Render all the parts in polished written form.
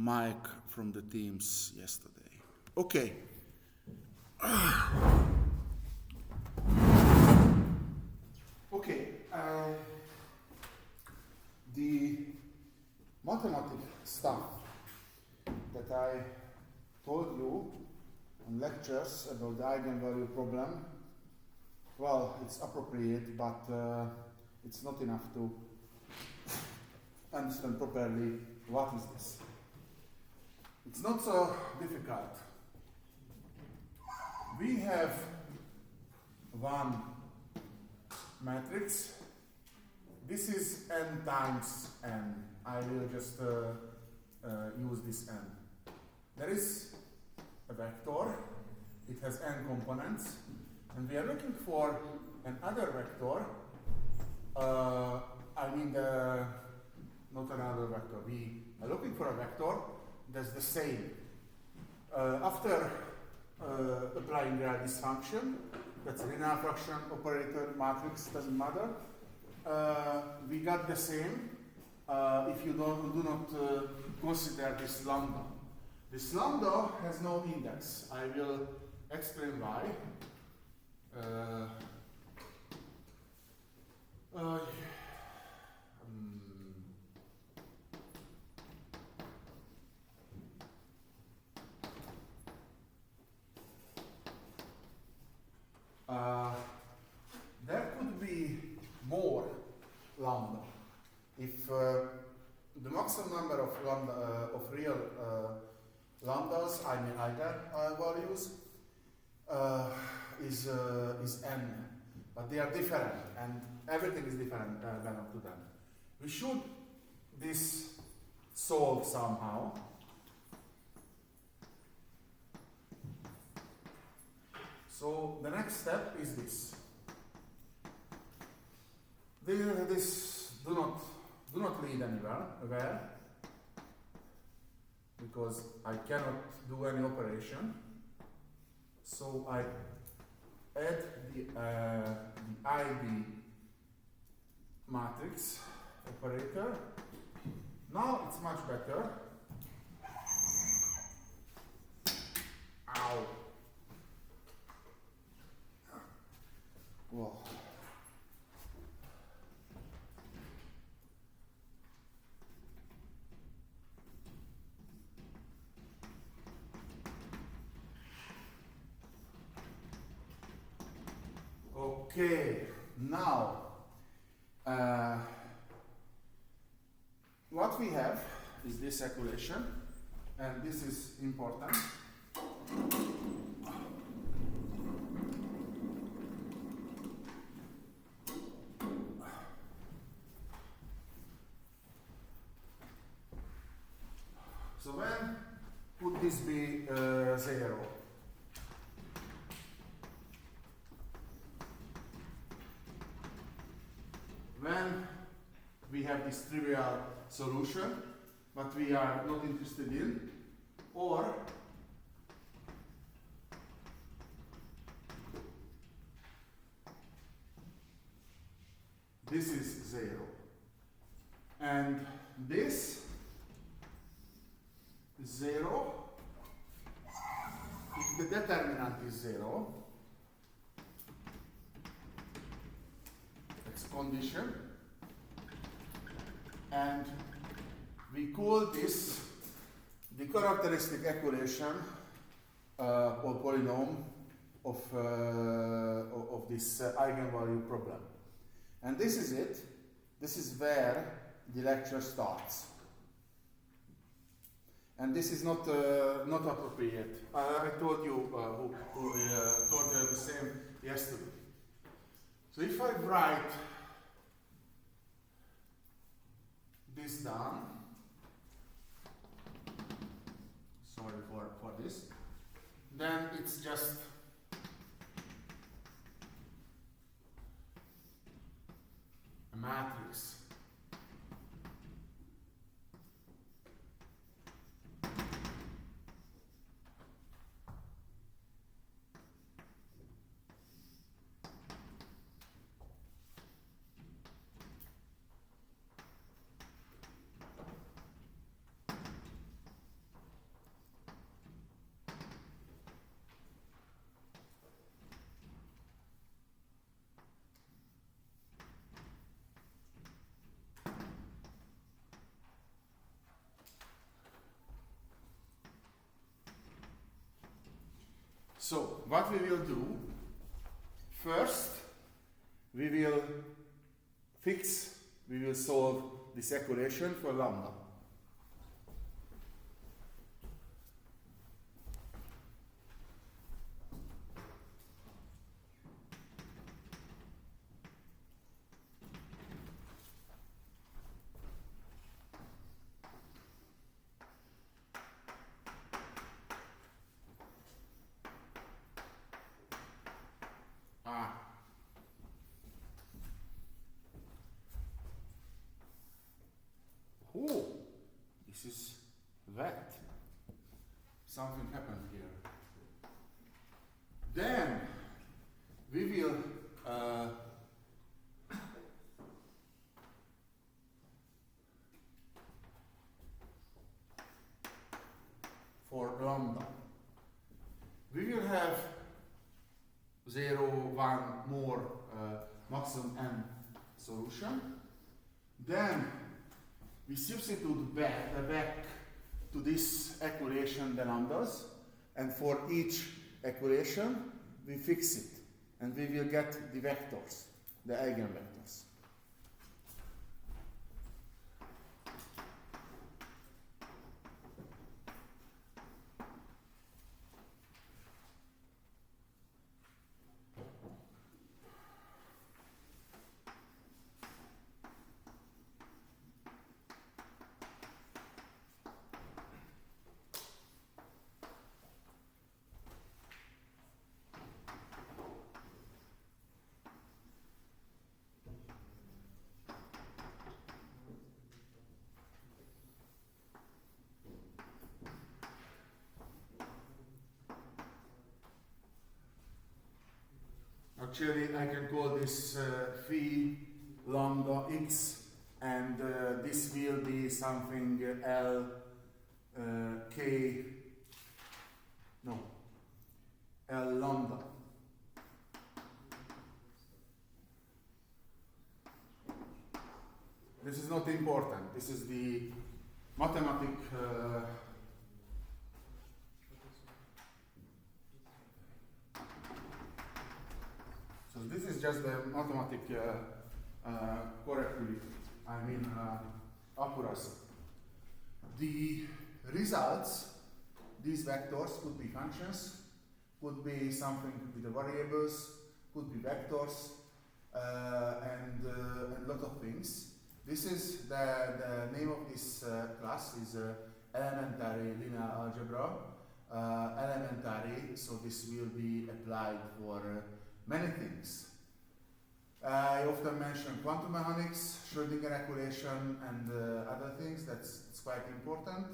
Mike from the teams yesterday. Okay. Okay. The mathematical stuff that I told you in lectures about the eigenvalue problem, well, it's appropriate, but it's not enough to understand properly what is this. It's not so difficult. We have one matrix. This is n times n. I will just use this n. There is a vector. It has n components. And we are looking for another vector. Not another vector. We are looking for a vector that's the same. After applying this function, that's a linear fraction operator matrix, doesn't matter. We got the same if you do not consider this lambda. This lambda has no index. I will explain why. There could be more lambda. If the maximum number of lambda of real lambdas, I mean eigenvalues, is n, but they are different, and everything is different than up to them. We should this solve somehow. So the next step is this. This do not lead anywhere, because I cannot do any operation. So I add the ID matrix operator. Now it's much better. Ow. Whoa. Okay, now what we have is this equation, and this is important. So when would this be 0? When we have this trivial solution, but we are not interested in, or this is 0. And this is 0 if the determinant is 0. Condition, and we call this the characteristic equation or polynomial of this eigenvalue problem. And this is it. This is where the lecture starts. And this is not appropriate. I told you who told you the same yesterday. So if I write this down, sorry for this, then it's just a matrix. So what we will do, first we will solve this equation for lambda. Oh, this is wet. Something happened here. Then we will for lambda, we will have 0, 1 more maximum n solution. Then we substitute back to this equation the lambdas, and for each equation we fix it, and we will get the vectors, the eigenvectors. Actually, I can call this phi lambda x, and this will be something L lambda. This is not important. This is the mathematic. So this is just the mathematic correctly, accuracy. The results, these vectors could be functions, could be something with the variables, could be vectors, and a lot of things. This is the name of this class is elementary linear algebra. Elementary, so this will be applied for many things. I often mention quantum mechanics, Schrödinger equation, and other things. It's quite important,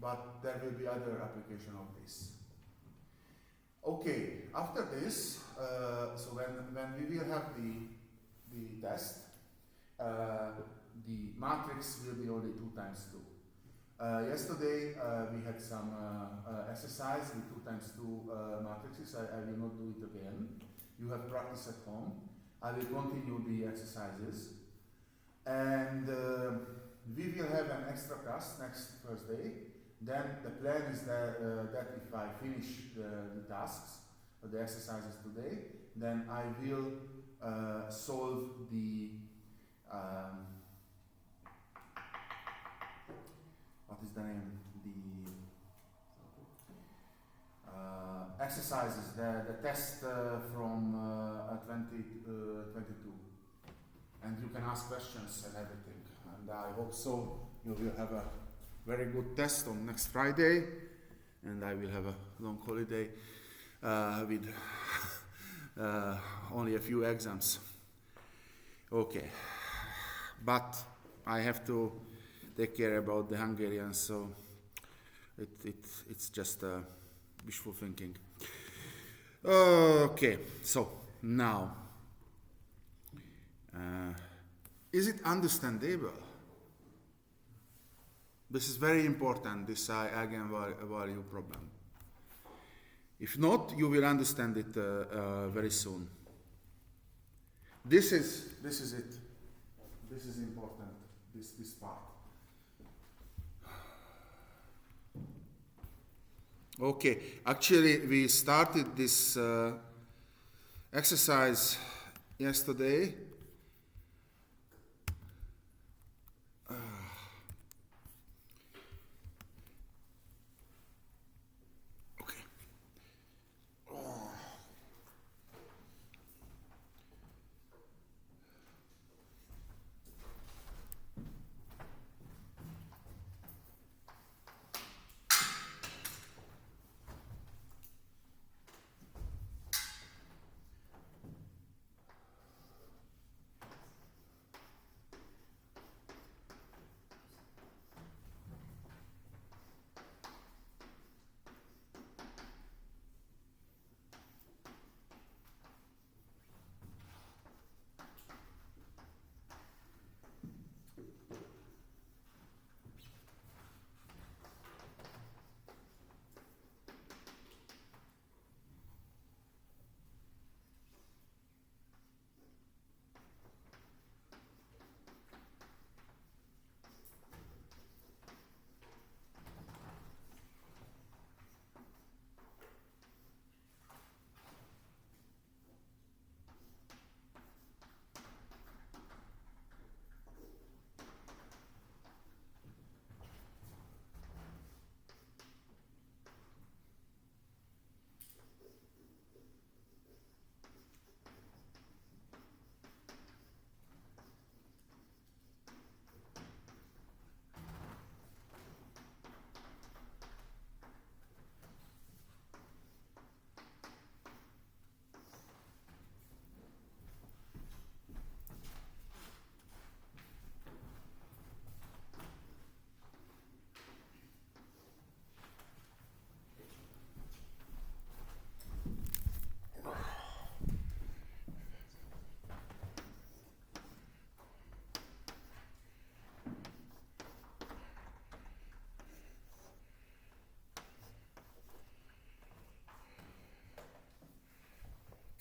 but there will be other application of this. Okay, after this, so when we will have the test, the matrix will be only 2 times 2. Yesterday we had some exercise with 2 times 2 matrices. I will not do it again. You have practice at home. I will continue the exercises, and we will have an extra class next Thursday. Then the plan is that if I finish the tasks, the exercises today, then I will solve the what is the name? The exercises, the test from 2022, and you can ask questions and everything. And I hope so. You will have a very good test on next Friday, and I will have a long holiday with only a few exams. Okay, but I have to take care about the Hungarians, so it's just wishful thinking. Okay, so now, is it understandable? This is very important, this eigenvalue problem. If not, you will understand it very soon. This is it. This is important, this part. Okay, actually we started this exercise yesterday. Okay.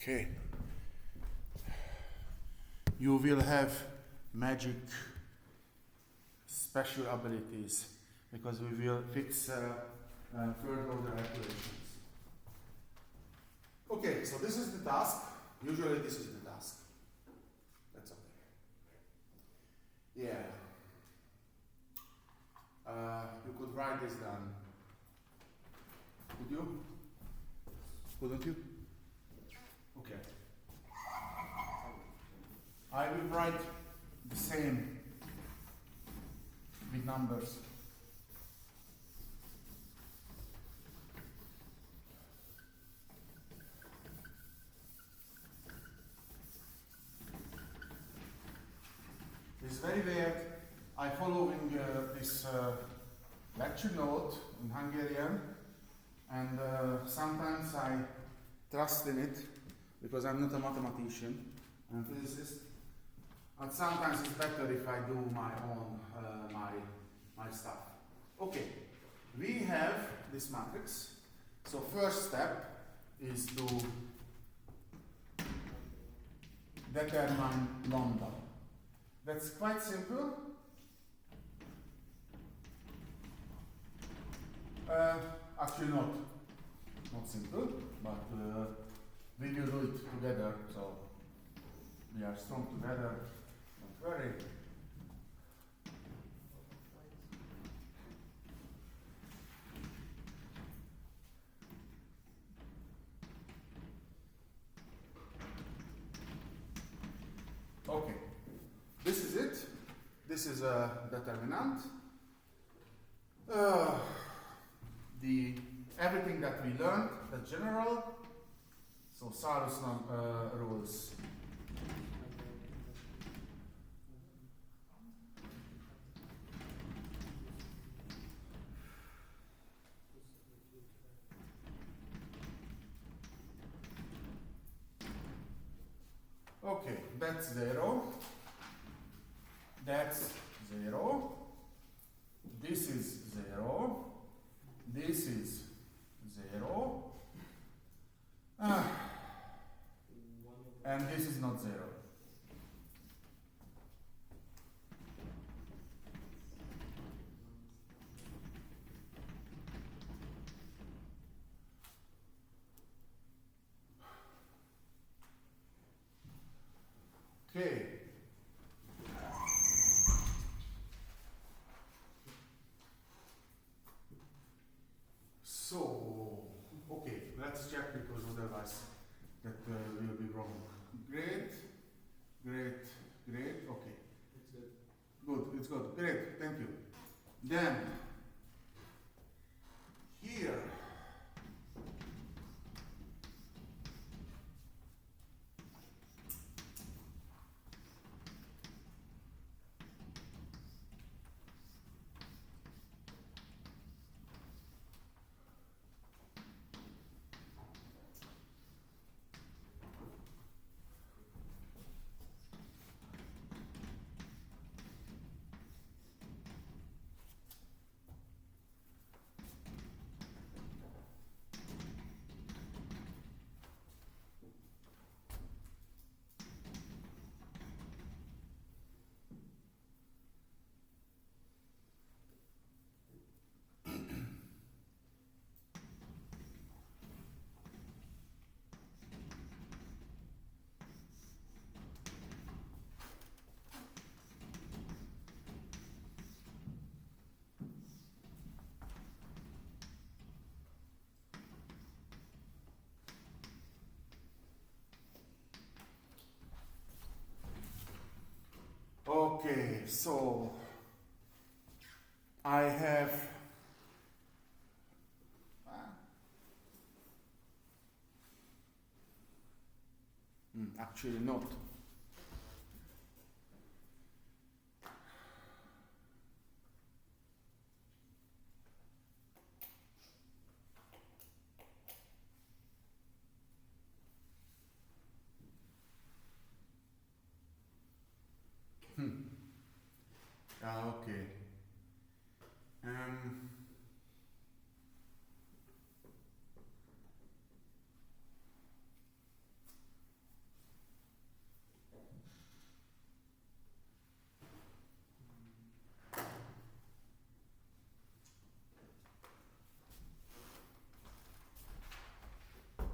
Okay. You will have magic special abilities because we will fix third order equations. Okay, so this is the task. Usually this is the task. That's okay. Yeah. You could write this down. Could you? Couldn't you? Okay. I will write the same with numbers. It's very weird. I'm following this lecture note in Hungarian, and sometimes I trust in it because I'm not a mathematician, I'm a physicist. And sometimes it's better if I do my own my stuff. Okay, we have this matrix. So first step is to determine lambda. That's quite simple. Actually not simple, but we will do it together, so we are strong together, don't worry. Okay, this is it. This is a determinant. Everything that we learned, the general, so Sarus rules. Okay, that's 0. That's 0. This is 0. This is 0. And this is not 0. So, okay, let's check because otherwise that will be wrong. Great, great, great, okay. It's good. Good, it's good, great, thank you. Then, here, okay, so I have actually not. Okay.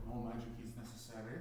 No magic is necessary.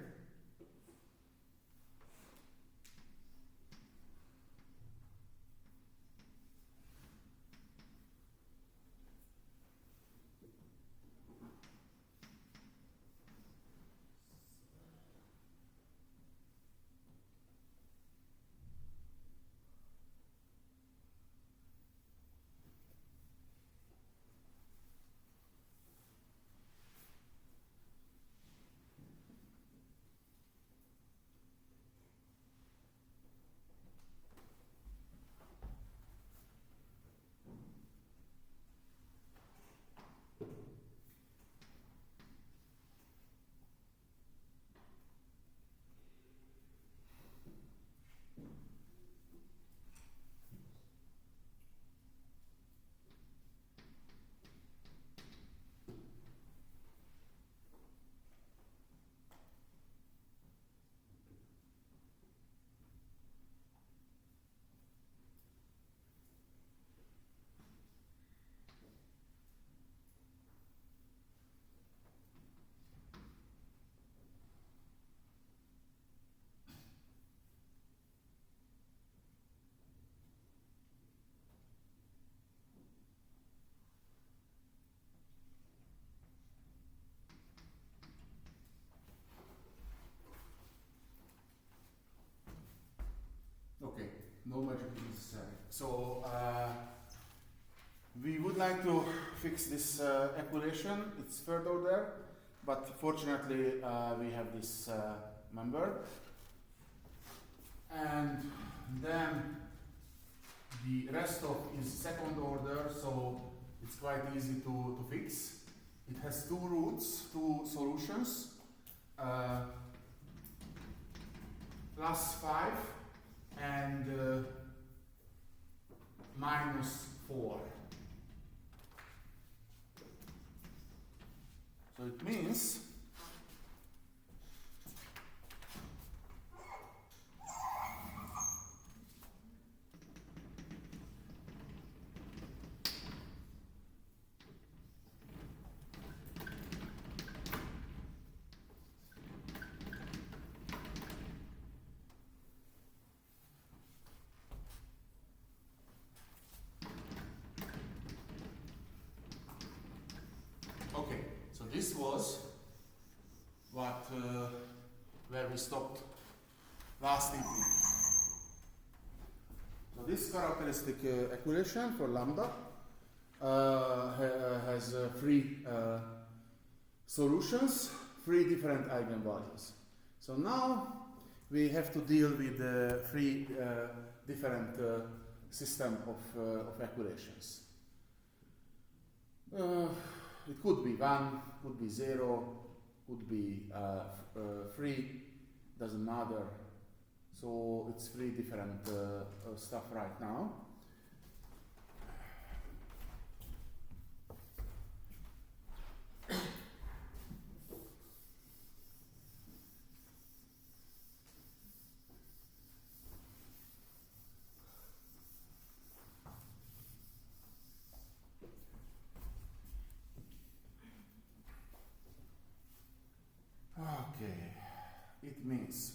Okay, no magic is necessary. So we would like to fix this equation. It's third order, but fortunately we have this member. And then the rest of is second order, so it's quite easy to fix. It has two roots, two solutions, plus 5 and minus 4. So it means Okay, so this was what where we stopped last evening. So this characteristic equation for lambda has three solutions, three different eigenvalues. So now we have to deal with three different system of equations. It could be 1, could be 0, could be 3, doesn't matter. So it's three different stuff right now. Okay, it means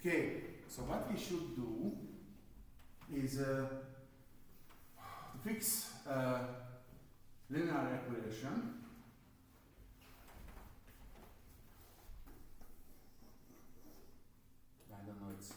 okay, so what we should do is fix linear equation I don't know, it's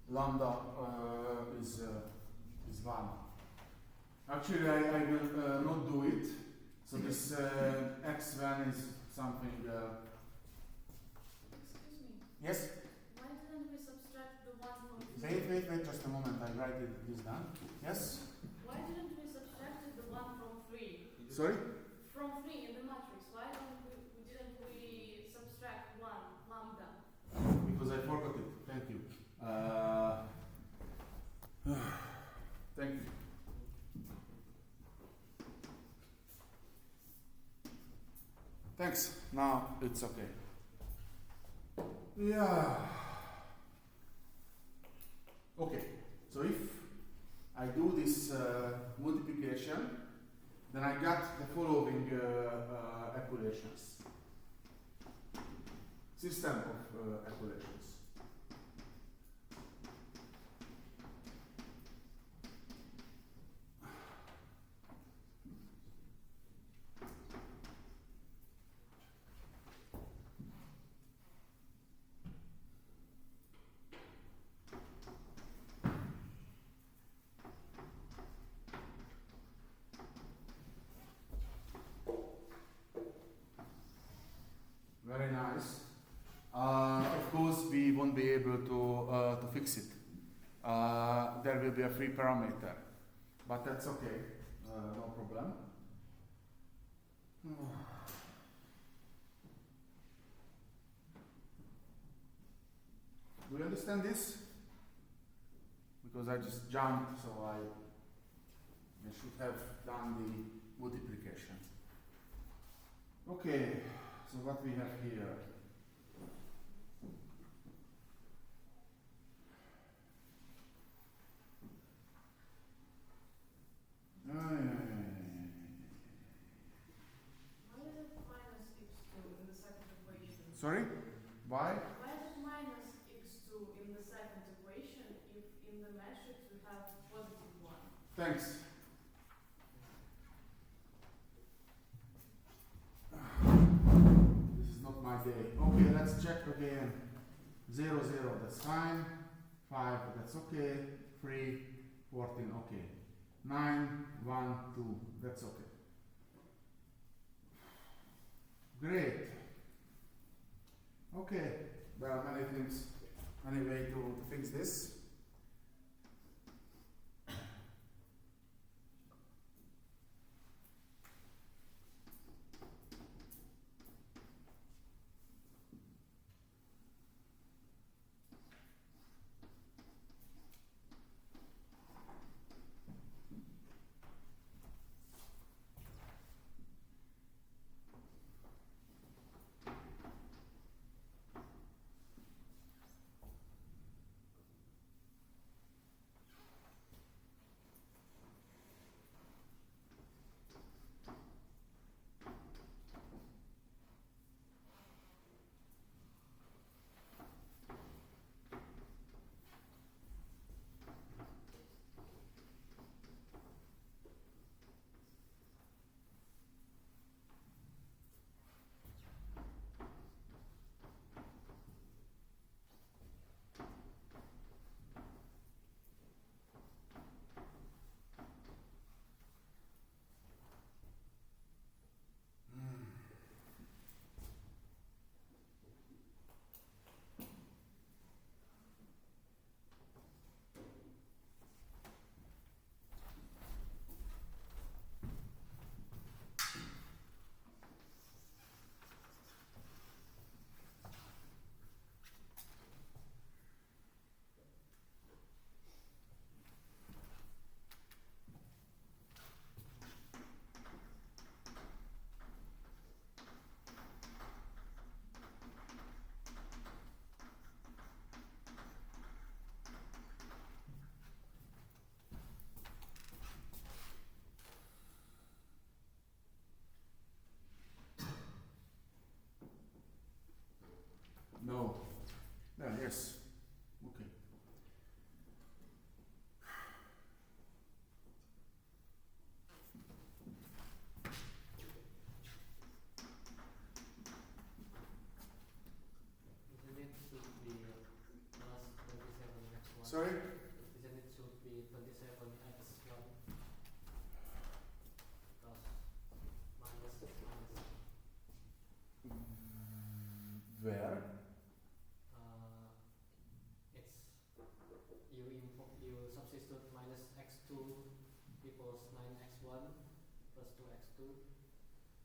lambda is 1. Actually, I will not do it. So this x1 is something. Excuse me. Yes. Why didn't we subtract the 1 from 3? Wait, just a moment. I write this down. Yes. Why didn't we subtract the 1 from 3? Sorry. From 3 in the matrix. Why didn't we subtract 1 lambda? Because I forgot it. Thank you. Thank you. Thanks. Now it's okay. Yeah. Okay. So if I do this multiplication, then I got the following equations. System of equations. Very nice. Of course, we won't be able to fix it. There will be a free parameter, but that's okay. No problem. Do you understand this? Because I just jumped, so I should have done the multiplication. Okay. So what we have here? Why is it minus x2 in the second equation? Sorry? Why? Why is minus x2 in the second equation if in the matrix we have positive 1? Thanks. This is not my day. Okay, let's check again. 0, 0, that's fine. 5, that's okay. 3, 14, okay. 9, 1, 2, that's okay. Great. Okay, there are many things, many ways to fix this. No. Yes. Okay. Isn't it should be plus 27x1? Sorry? Isn't it should be 27x1 plus minus Where? you substitute minus x2 equals 9x1 plus 2x2,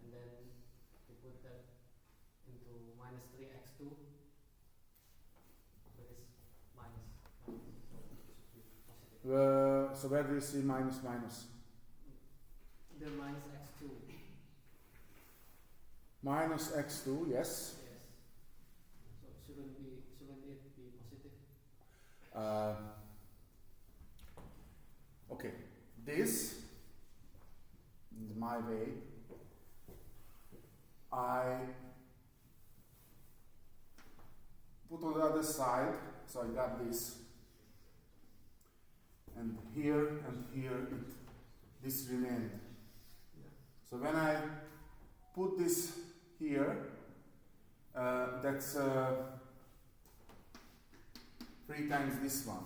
and then you put that into minus 3x2. So it's minus, so it should be positive. So where do you see minus minus? The minus x2. Minus x2, yes. Yes. So shouldn't it be positive? Okay, this is my way. I put on the other side, so I got this, and here, this remained. Yeah. So when I put this here, that's 3 times this one.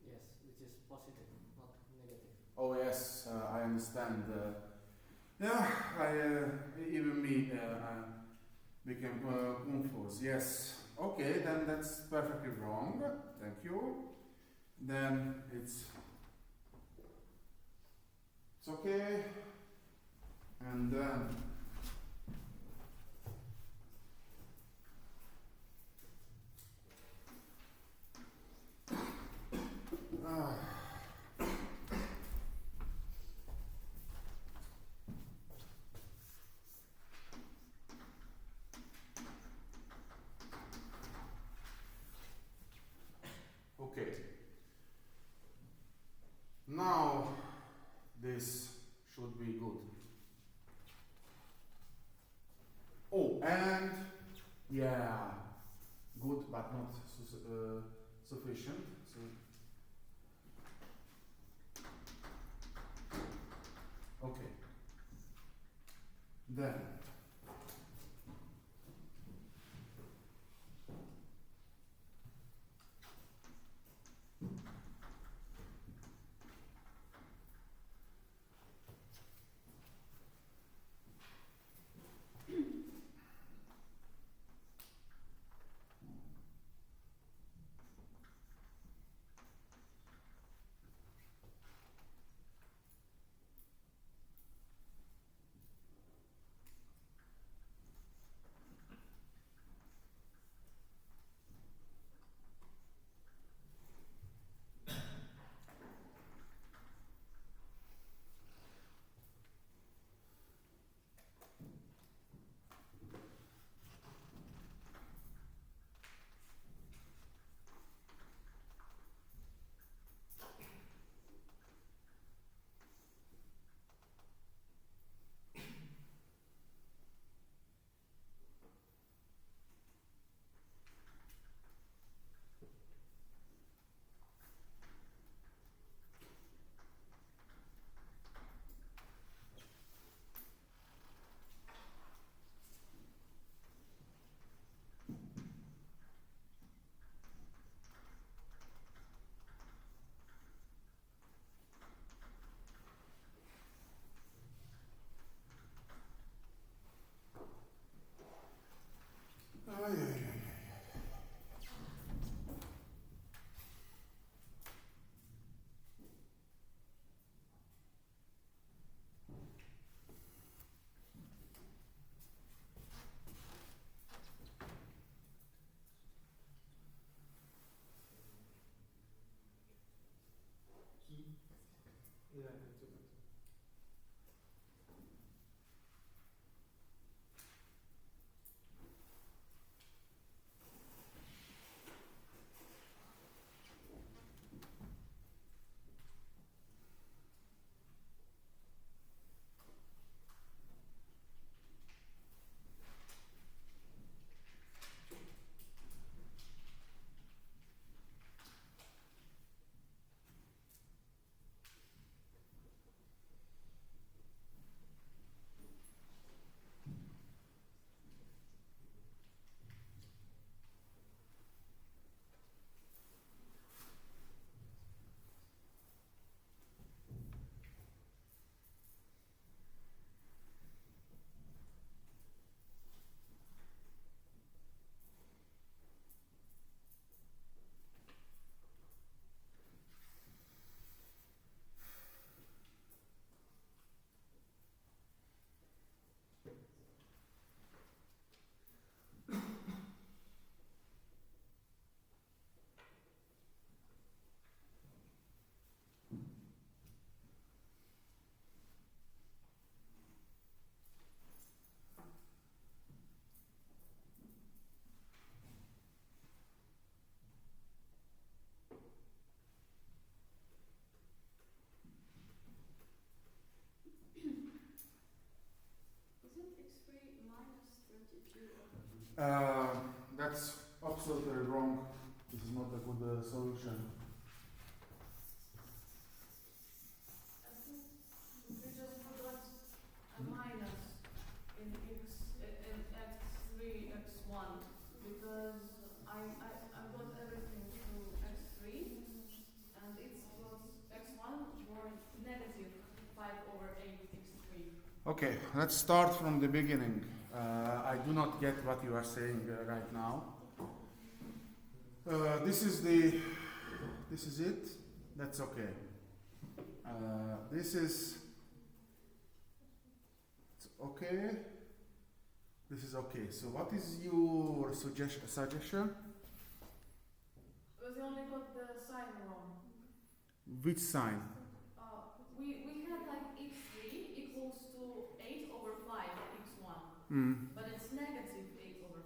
Yes, which is positive, not negative. Oh yes, I understand. Yeah, even me became confused. Yes. Okay, then that's perfectly wrong. Thank you. Then it's okay. And then okay. Now this should be good. Yeah, good, but not sufficient. So, okay. Then, ay, ay, ay. Yeah, I took it. Isn't x3 minus 22 over That's absolutely wrong. This is not a good solution. I think you just forgot a minus in x3, x1 because I got everything to x3 and it's got x1 were negative 5 over 8 x3. Okay, let's start from the beginning. I do not get what you are saying right now. This is it. That's okay. This is it's okay. This is okay. So what is your suggestion? But we only got the sign wrong. Which sign? We had like x3 equals to 8 over 5 x1, but it's negative 8 over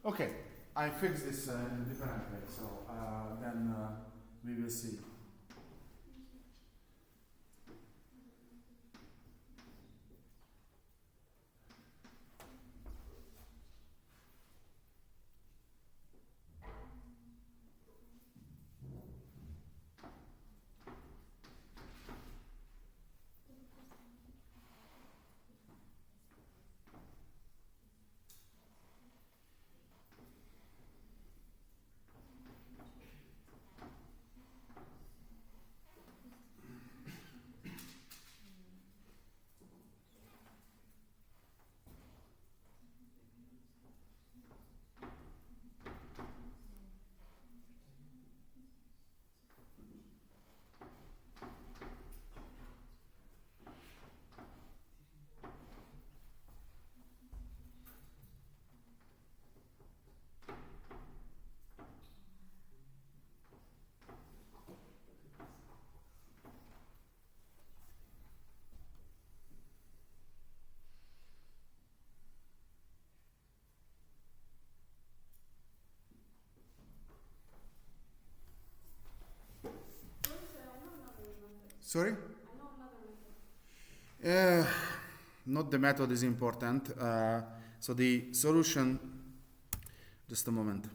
5. Okay, I fix this in a different way. So then we will see. Sorry? I know another method. Not the method is important. So the solution, just a moment.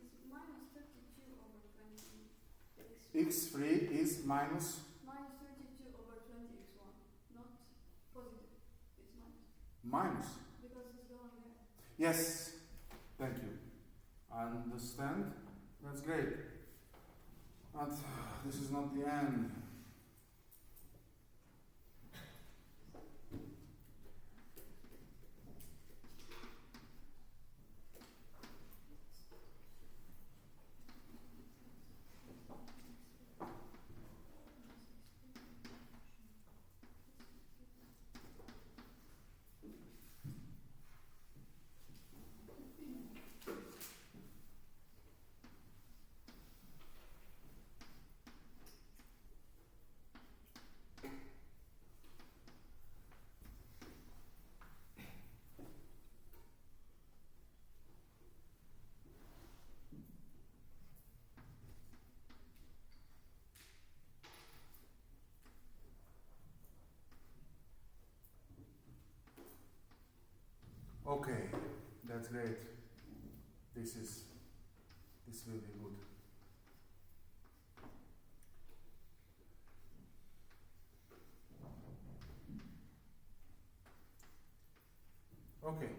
X3 is minus 32 over 20. X3 is Minus 32 over 20 x1. Not positive. It's minus. minus. Because it's going there. Yes, thank you. Understand? That's great. But this is not the end. Okay, that's great. This will be good. Okay.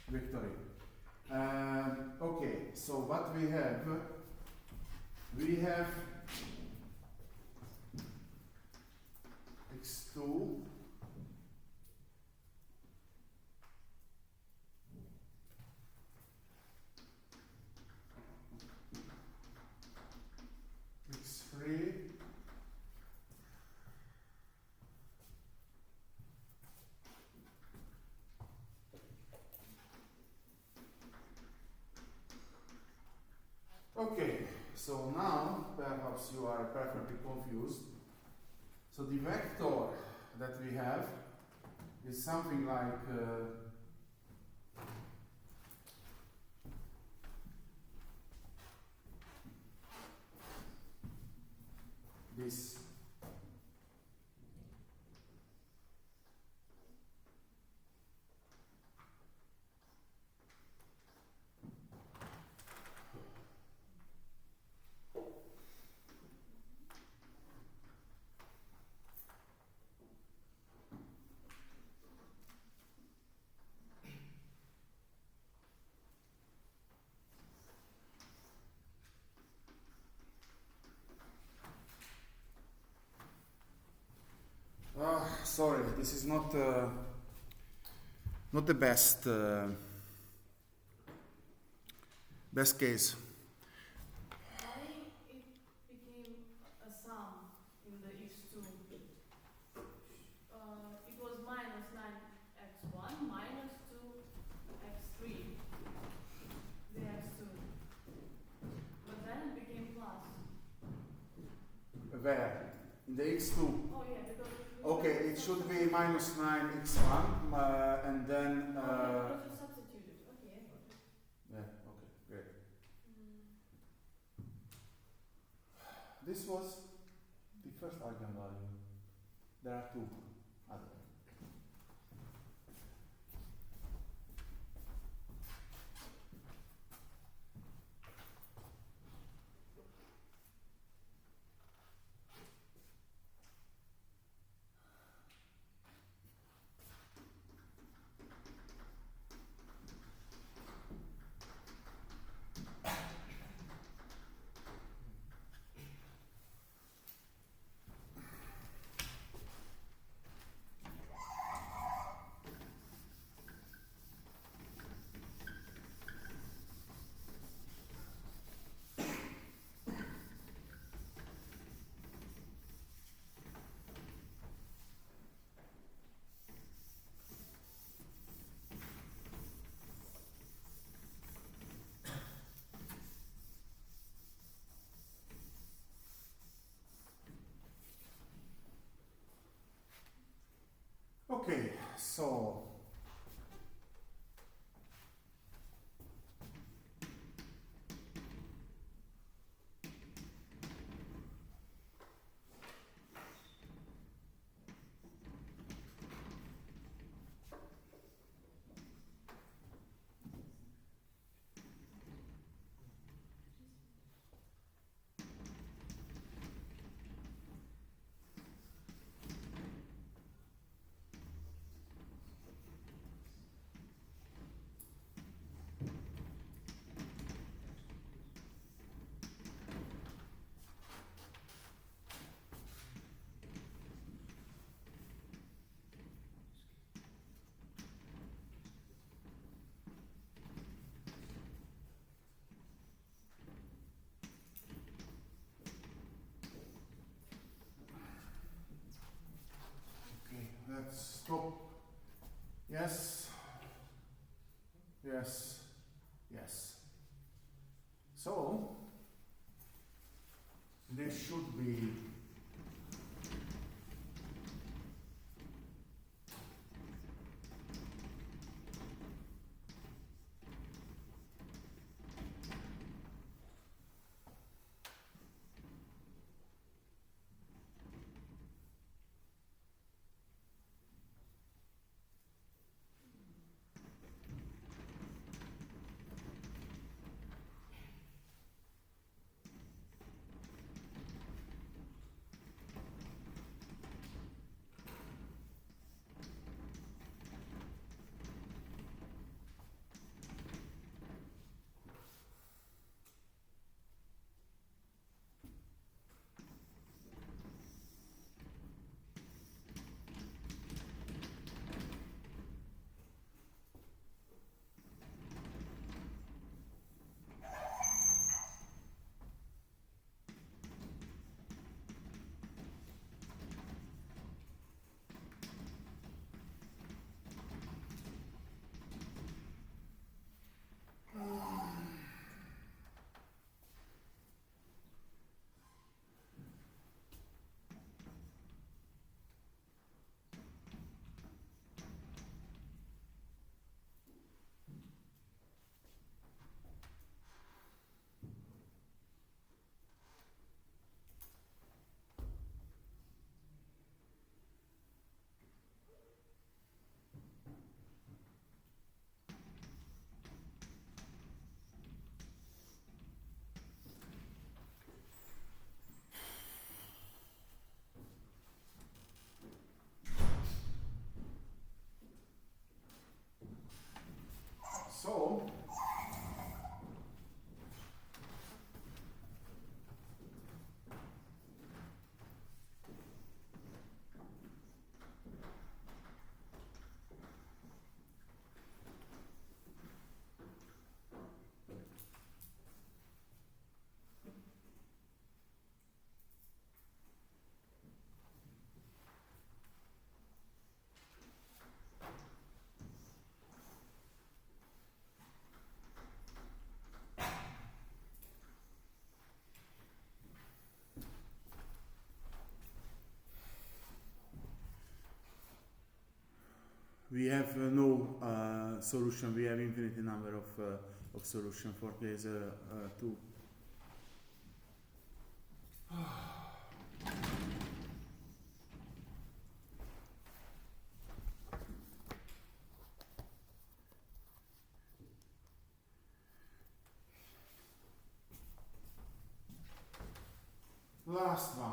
Victory. Okay, so what we have x2 x3 Okay, so now perhaps you are perfectly confused. So the vector that we have is something like this. Sorry, this is not the best case. Why it became a sum in the x2? It was minus 9x1 minus 2x3, the x2. But then it became plus. Where? In the x2. Oh yeah, because Okay, it should be minus 9x1 and then. because you substituted. Okay, I got it. Yeah, okay, great. This was the first eigenvalue. There are two other. So let's stop. Yes, yes, yes. So this should be so. We have no solution. We have infinite number of solution for case 2. Last one.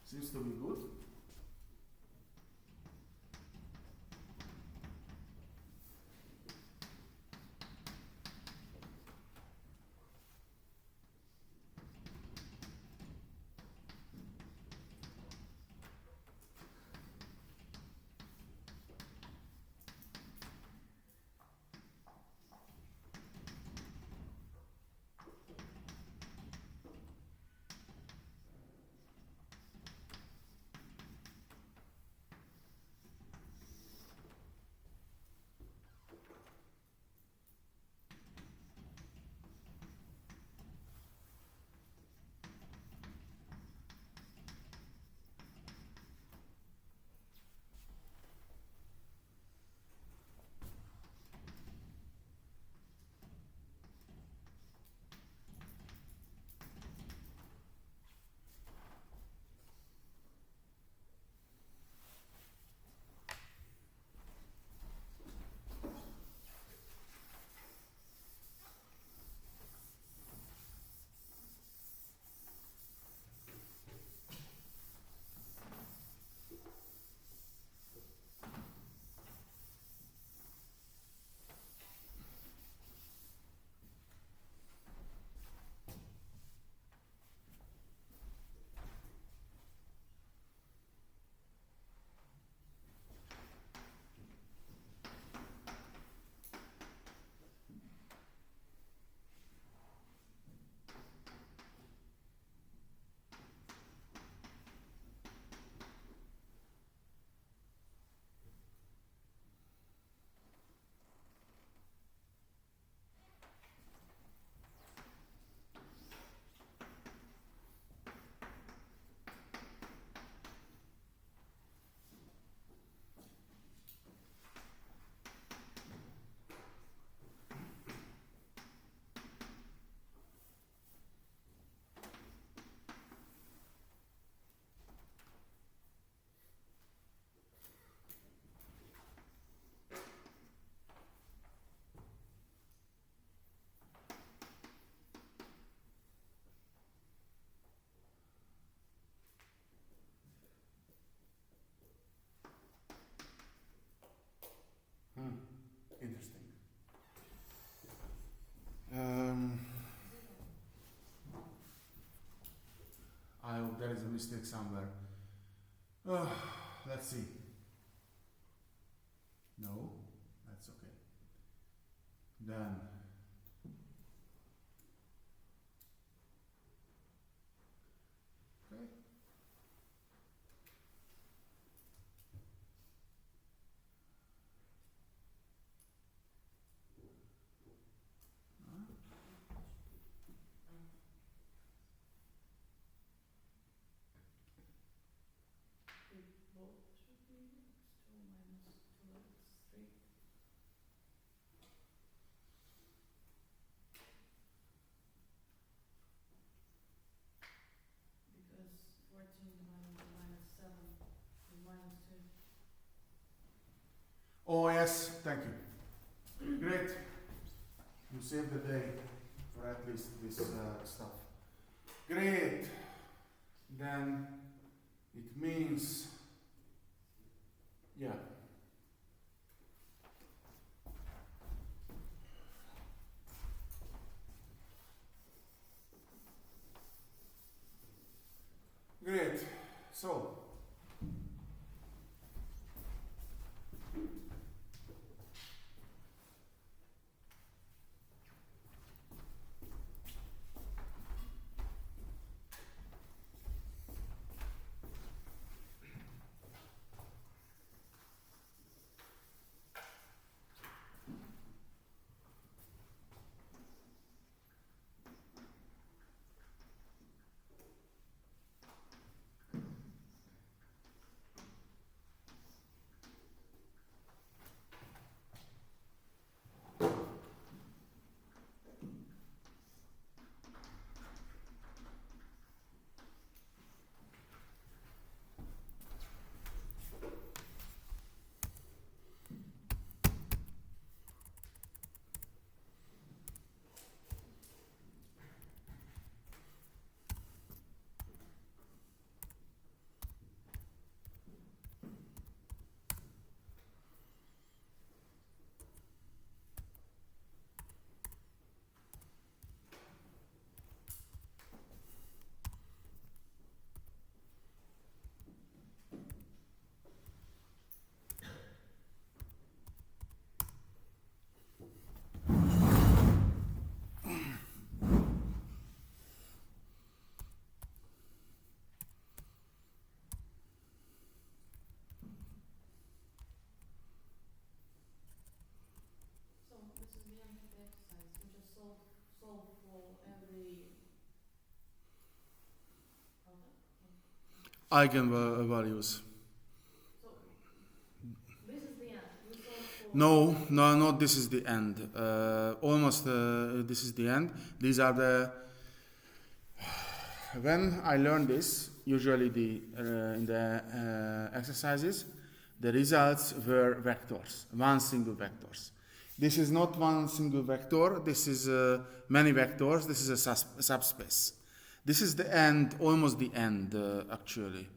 Seems to be good. Interesting. I hope there is a mistake somewhere. Let's see. No, that's okay. Then okay. Both should be x2 minus 2x3. Because 14 divided by minus 7 is minus 2. Oh yes, thank you. Great. You saved the day for at least this stuff. Great. Then it means, yeah. Great. So, eigenvalues. So this is the end. You solve for No, not this is the end. Almost this is the end. These are the. When I learned this, usually in the exercises, the results were vectors, one single vectors. This is not one single vector. This is many vectors. This is a subspace. This is the end, almost the end, actually.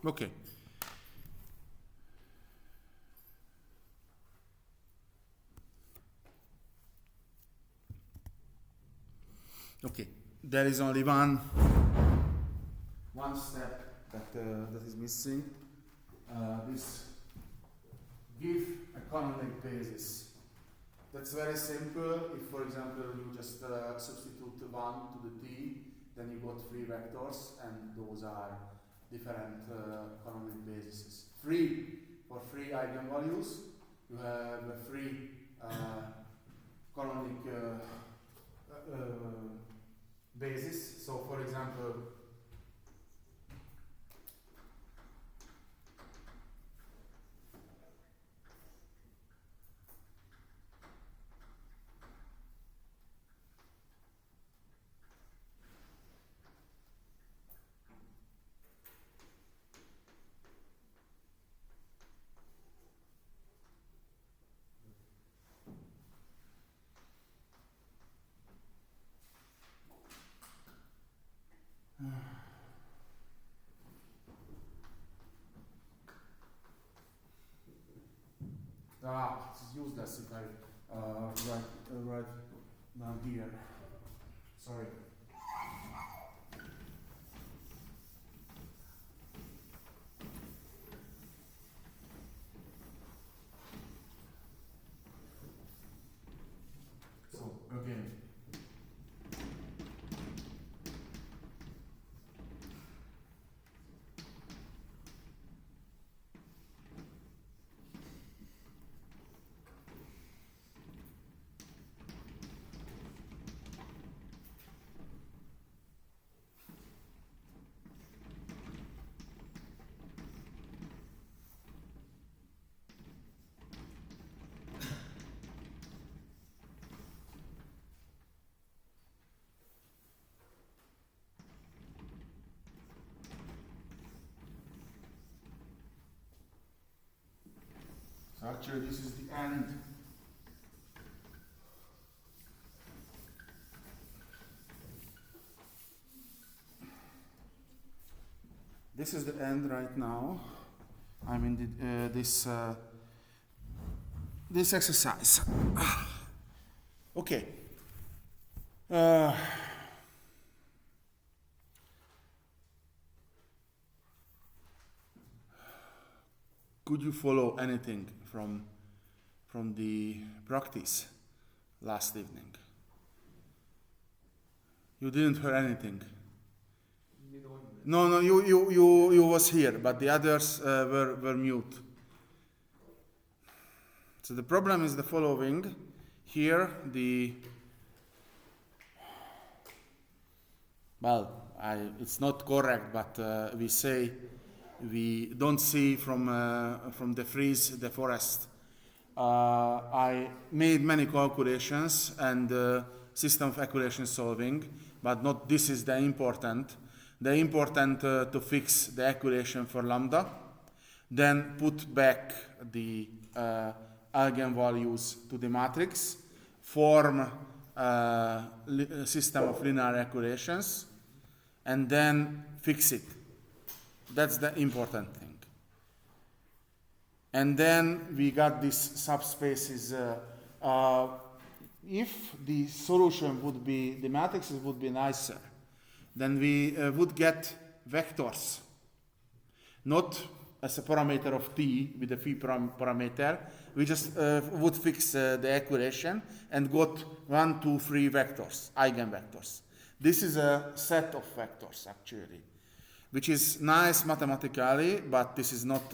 Okay. Okay. There is only one step that is missing. This give a canonic basis. That's very simple. If, for example, you just substitute 1 to the t, then you got 3 vectors, and those are different canonic bases. 3 for 3 eigenvalues, you have 3 canonic bases. So, for example, it's useless if I write down here. Sorry. So again. So actually this is the end. This is the end right now. I'm in this exercise. Okay. Could you follow anything from the practice last evening? You didn't hear anything. No, you was here, but the others were mute. So the problem is the following. Here it's not correct, but we say we don't see from the freeze the forest. I made many calculations and system of equation solving, but not this is the important. The important to fix the equation for lambda, then put back the eigenvalues to the matrix, form a system of linear equations, and then fix it. That's the important thing. And then we got these subspaces. If the solution would be, the matrices would be nicer, then we would get vectors. Not as a parameter of t with the phi parameter, we just would fix the equation and got 1, 2, 3 vectors, eigenvectors. This is a set of vectors actually, which is nice mathematically, but this is not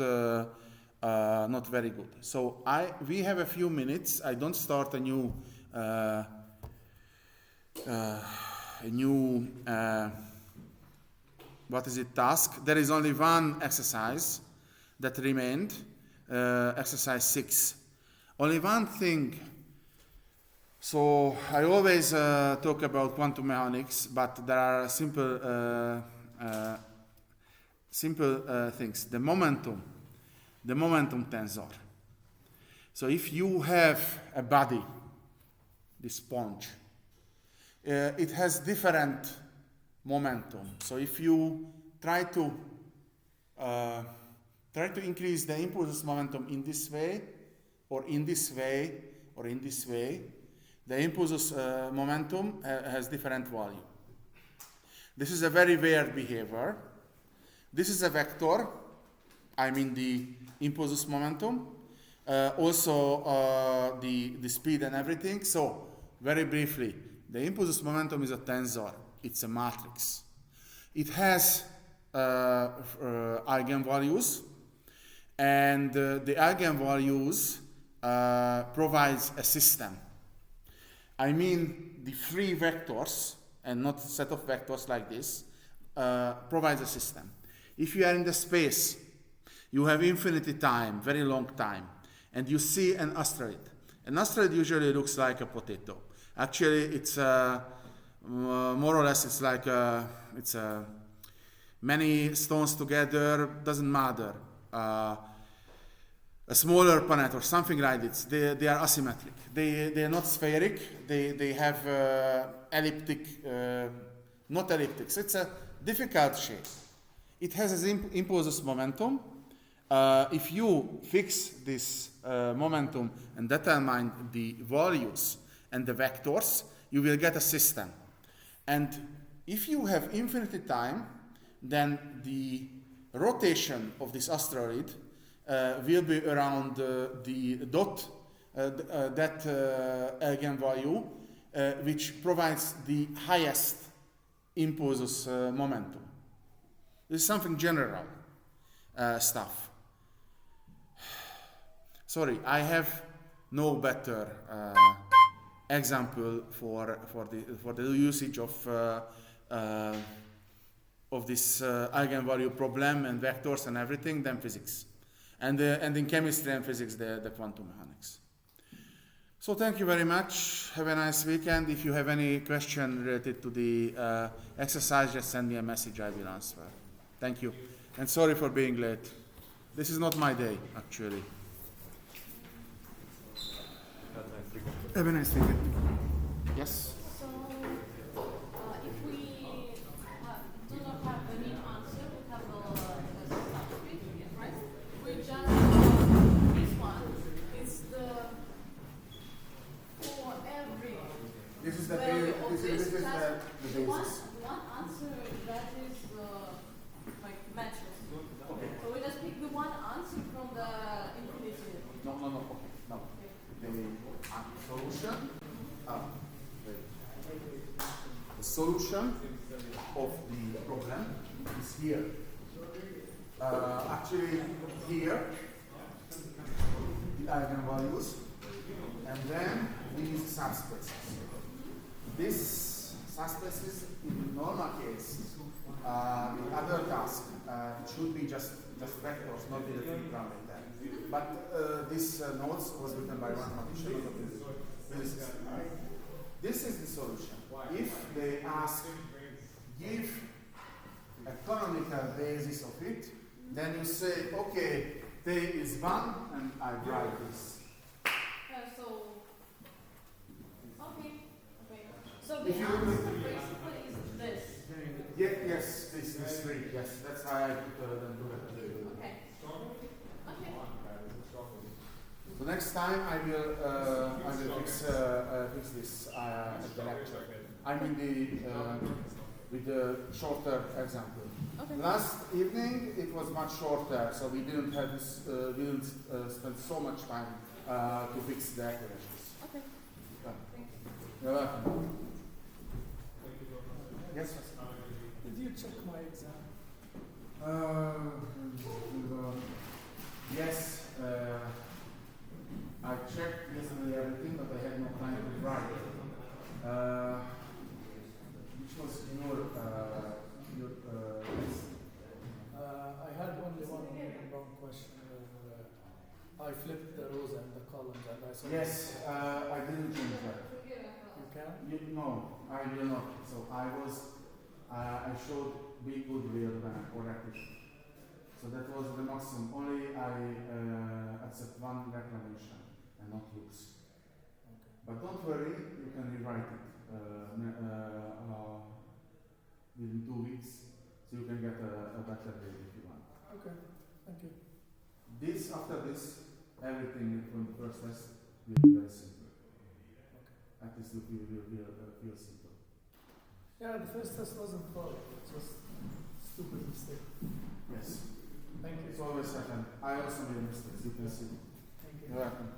very good. So we have a few minutes. I don't start a new task. There is only one exercise that remained, exercise 6. Only one thing. So I always talk about quantum mechanics, but there are simple things. The momentum tensor. So if you have a body, this sponge, it has different momentum. So if you try to increase the impulse momentum in this way, or in this way, or in this way, the impulse momentum has different value. This is a very weird behavior. This is a vector, I mean the impulse momentum, also the speed and everything. So very briefly, the impulse momentum is a tensor. It's a matrix. It has eigenvalues, and the eigenvalues provides a system. I mean the three vectors, and not a set of vectors like this, provides a system. If you are in the space, you have infinity time, very long time, and you see an asteroid. An asteroid usually looks like a potato. Actually, it's more or less it's like many stones together, doesn't matter. A smaller planet or something like this. They are asymmetric. They are not spheric. They have elliptic, not elliptic. So it's a difficult shape. It has an impulse momentum. If you fix this momentum and determine the values and the vectors, you will get a system. And if you have infinity time, then the rotation of this asteroid will be around the dot, that eigenvalue, which provides the highest impulse momentum. This is something general stuff. Sorry, I have no better example for the usage of this eigenvalue problem and vectors and everything than physics, and in chemistry and physics the quantum mechanics. So thank you very much. Have a nice weekend. If you have any question related to the exercise, just send me a message. I will answer. Thank you, and sorry for being late. This is not my day actually. Have a nice weekend. Yes. So, if we do not have any answer, we have a subscript, right? We just this one is for every This is the value of this is the basis. One answer that is like matches. Okay. So we just pick the one answer from the infinity. No. Okay. No. The solution. The solution of the problem is here. Actually, here the eigenvalues, and then these subspaces. These subspaces, in the normal case, the other task, it should be just vectors, not the three parameter. But this notes was written by one mathematician, not a physicist. This is the solution. If they ask, give a canonical basis of it, then you say, okay, T is 1, and I write this. So the answer basically is this. Yes, this 3. Yes, that's why I put them together. Okay. So next time I will fix this at the lecture. I mean with a shorter example. Okay. Last evening it was much shorter, so we didn't have this, we didn't spend so much time to fix the equations. Okay. Yeah. Thank you. You're welcome. Yes. Did you check my exam? Yes. I checked yesterday everything, but I had no time to write. Which was your test? I had only one wrong question. I flipped the rows and the columns and I saw. Yes, I didn't change that. You can? No, I will not. So I showed big goodwill when I corrected. So that was the maximum. Only I accept one reclamation and not use. Okay. But don't worry, you can rewrite it within 2 weeks, so you can get a better grade if you want. Okay, thank you. After this, everything from the first test will be very simple. Okay. At least it will feel simple. Yeah, the first test wasn't hard. It was stupid mistake. Yes. Thank you. It's always happened. I also made mistakes, you can see. Thank you. You're welcome.